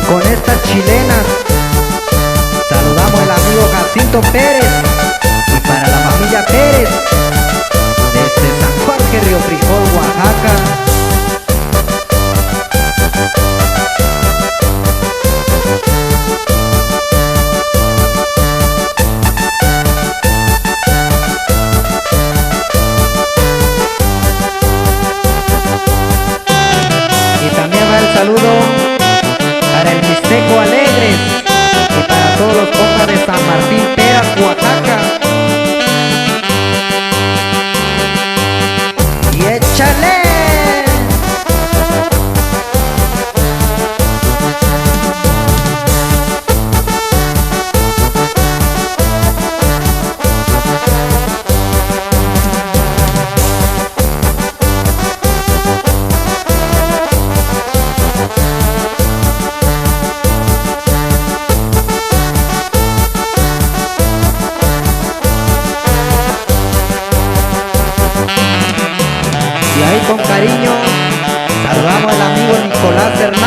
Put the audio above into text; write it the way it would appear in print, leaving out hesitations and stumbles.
con estas chilenas. Saludamos al amigo Jacinto Pérez y para la familia Pérez desde San Jorge Río Frijol, Oaxaca. Y también va el saludo para el Mixteco Alegres y para todos los compas de San Martín Peras, Oaxaca. Y échale. Y ahí con cariño saludamos al amigo Nicolás Hernández.